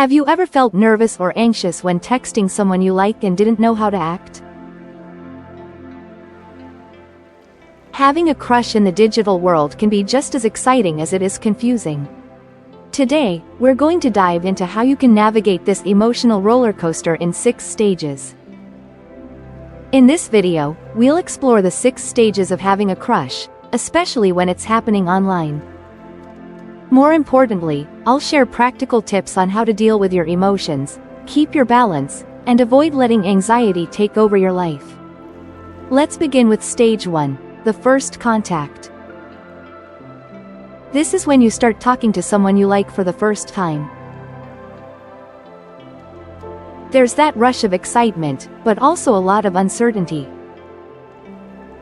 Have you ever felt nervous or anxious when texting someone you like and didn't know how to act? Having a crush in the digital world can be just as exciting as it is confusing. Today, we're going to dive into how you can navigate this emotional roller coaster in 6 stages. In this video, we'll explore the 6 stages of having a crush, especially when it's happening online. More importantly, I'll share practical tips on how to deal with your emotions, keep your balance, and avoid letting anxiety take over your life. Let's begin with stage 1, the first contact. This is when you start talking to someone you like for the first time. There's that rush of excitement, but also a lot of uncertainty.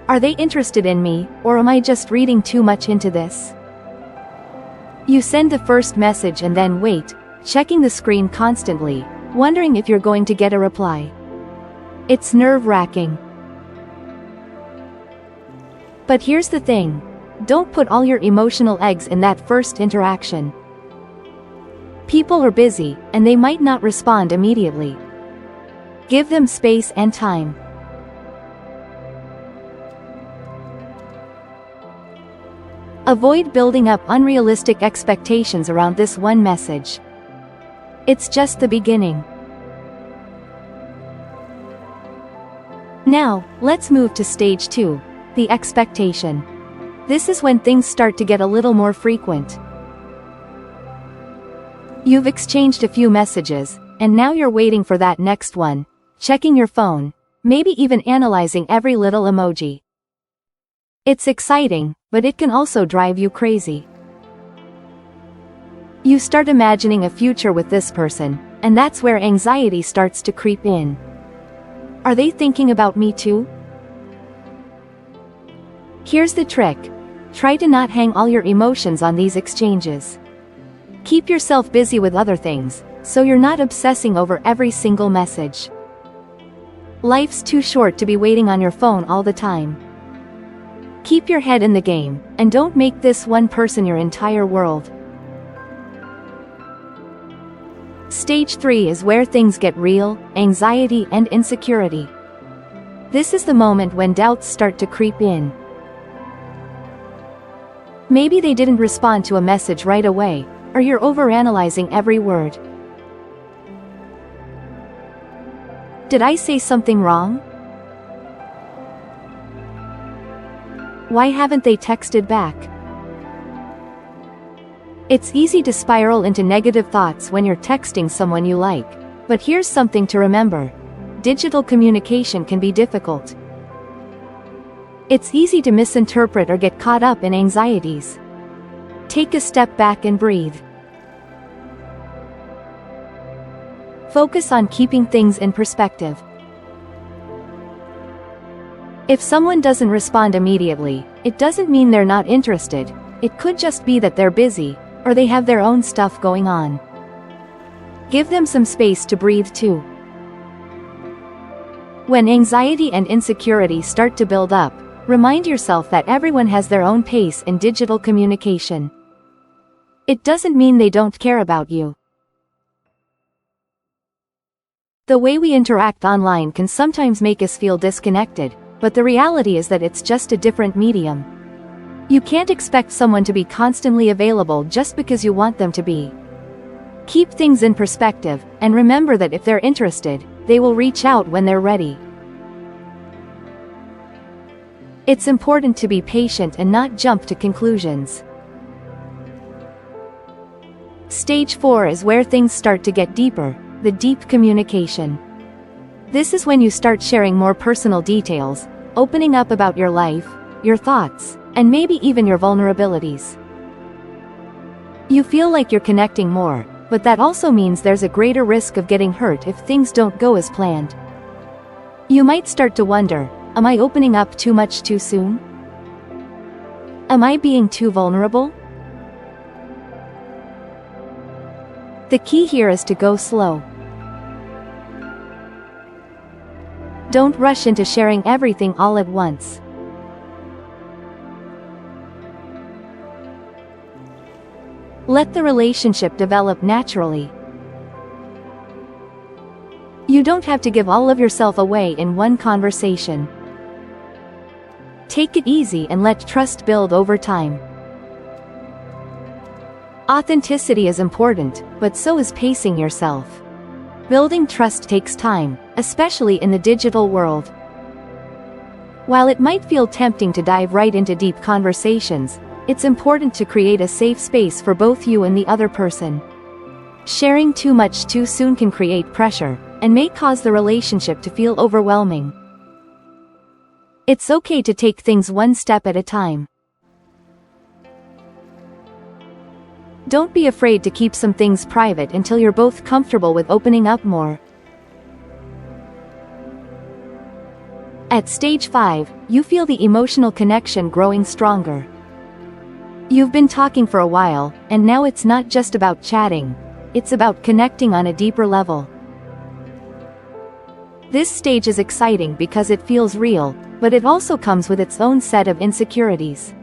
Are they interested in me, or am I just reading too much into this? You send the first message and then wait, checking the screen constantly, wondering if you're going to get a reply. It's nerve-wracking. But here's the thing. Don't put all your emotional eggs in that first interaction. People are busy, and they might not respond immediately. Give them space and time. Avoid building up unrealistic expectations around this one message. It's just the beginning. Now, let's move to stage 2, the expectation. This is when things start to get a little more frequent. You've exchanged a few messages, and now you're waiting for that next one, checking your phone, maybe even analyzing every little emoji. It's exciting, but it can also drive you crazy. You start imagining a future with this person, and that's where anxiety starts to creep in. Are they thinking about me too? Here's the trick. Try to not hang all your emotions on these exchanges. Keep yourself busy with other things, so you're not obsessing over every single message. Life's too short to be waiting on your phone all the time. Keep your head in the game, and don't make this one person your entire world. Stage 3 is where things get real, anxiety and insecurity. This is the moment when doubts start to creep in. Maybe they didn't respond to a message right away, or you're overanalyzing every word. Did I say something wrong? Why haven't they texted back? It's easy to spiral into negative thoughts when you're texting someone you like, but here's something to remember. Digital communication can be difficult. It's easy to misinterpret or get caught up in anxieties. Take a step back and breathe. Focus on keeping things in perspective. If someone doesn't respond immediately, it doesn't mean they're not interested. It could just be that they're busy, or they have their own stuff going on. Give them some space to breathe too. When anxiety and insecurity start to build up, remind yourself that everyone has their own pace in digital communication. It doesn't mean they don't care about you. The way we interact online can sometimes make us feel disconnected, but the reality is that it's just a different medium. You can't expect someone to be constantly available just because you want them to be. Keep things in perspective, and remember that if they're interested, they will reach out when they're ready. It's important to be patient and not jump to conclusions. Stage 4 is where things start to get deeper, the deep communication. This is when you start sharing more personal details, opening up about your life, your thoughts, and maybe even your vulnerabilities. You feel like you're connecting more, but that also means there's a greater risk of getting hurt if things don't go as planned. You might start to wonder, am I opening up too much too soon? Am I being too vulnerable? The key here is to go slow. Don't rush into sharing everything all at once. Let the relationship develop naturally. You don't have to give all of yourself away in one conversation. Take it easy and let trust build over time. Authenticity is important, but so is pacing yourself. Building trust takes time, especially in the digital world. While it might feel tempting to dive right into deep conversations, it's important to create a safe space for both you and the other person. Sharing too much too soon can create pressure, and may cause the relationship to feel overwhelming. It's okay to take things one step at a time. Don't be afraid to keep some things private until you're both comfortable with opening up more. At stage 5, you feel the emotional connection growing stronger. You've been talking for a while, and now it's not just about chatting, it's about connecting on a deeper level. This stage is exciting because it feels real, but it also comes with its own set of insecurities.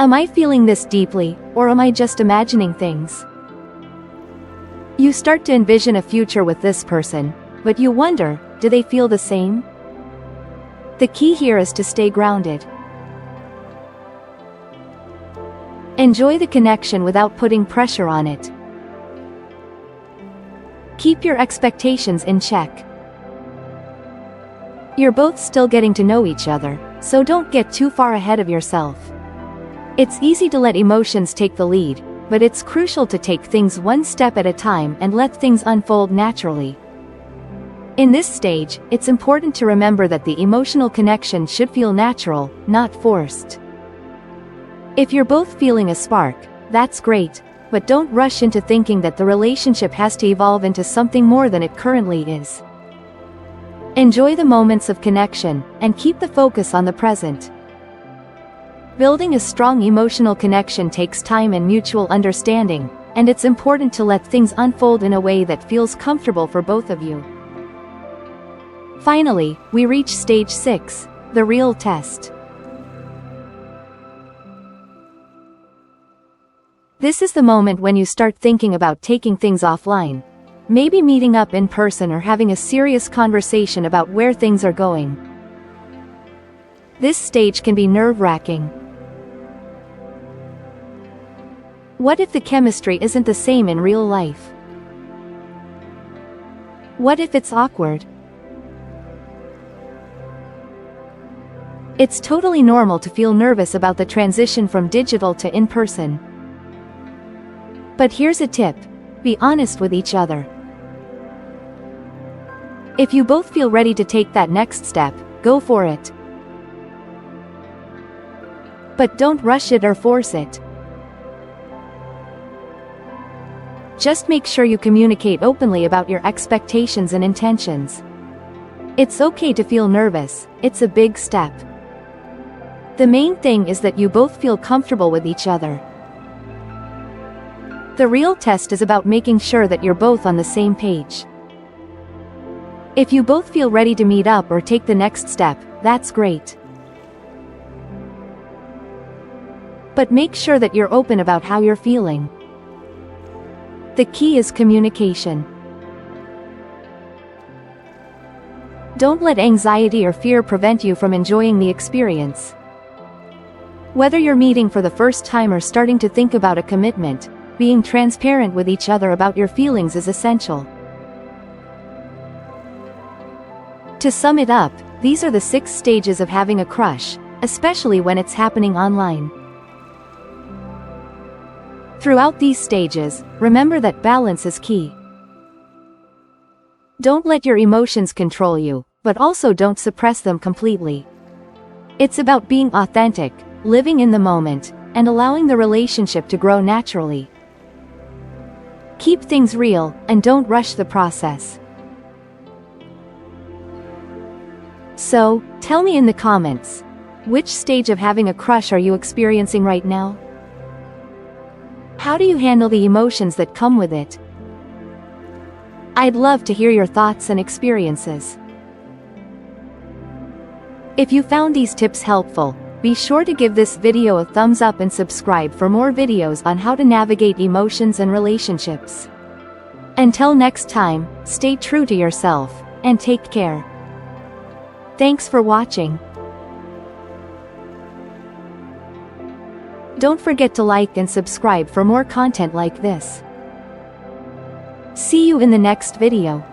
Am I feeling this deeply, or am I just imagining things? You start to envision a future with this person, but you wonder, do they feel the same? The key here is to stay grounded. Enjoy the connection without putting pressure on it. Keep your expectations in check. You're both still getting to know each other, so don't get too far ahead of yourself. It's easy to let emotions take the lead, but it's crucial to take things one step at a time and let things unfold naturally. In this stage, it's important to remember that the emotional connection should feel natural, not forced. If you're both feeling a spark, that's great, but don't rush into thinking that the relationship has to evolve into something more than it currently is. Enjoy the moments of connection, and keep the focus on the present. Building a strong emotional connection takes time and mutual understanding, and it's important to let things unfold in a way that feels comfortable for both of you. Finally, we reach stage 6, the real test. This is the moment when you start thinking about taking things offline. Maybe meeting up in person or having a serious conversation about where things are going. This stage can be nerve-wracking. What if the chemistry isn't the same in real life? What if it's awkward? It's totally normal to feel nervous about the transition from digital to in-person. But here's a tip: be honest with each other. If you both feel ready to take that next step, go for it. But don't rush it or force it. Just make sure you communicate openly about your expectations and intentions. It's okay to feel nervous, it's a big step. The main thing is that you both feel comfortable with each other. The real test is about making sure that you're both on the same page. If you both feel ready to meet up or take the next step, that's great. But make sure that you're open about how you're feeling. The key is communication. Don't let anxiety or fear prevent you from enjoying the experience. Whether you're meeting for the first time or starting to think about a commitment, being transparent with each other about your feelings is essential. To sum it up, these are the 6 stages of having a crush, especially when it's happening online. Throughout these stages, remember that balance is key. Don't let your emotions control you, but also don't suppress them completely. It's about being authentic, living in the moment, and allowing the relationship to grow naturally. Keep things real, and don't rush the process. So, tell me in the comments, which stage of having a crush are you experiencing right now? How do you handle the emotions that come with it? I'd love to hear your thoughts and experiences. If you found these tips helpful, be sure to give this video a thumbs up and subscribe for more videos on how to navigate emotions and relationships. Until next time, stay true to yourself, and take care. Thanks for watching. Don't forget to like and subscribe for more content like this. See you in the next video.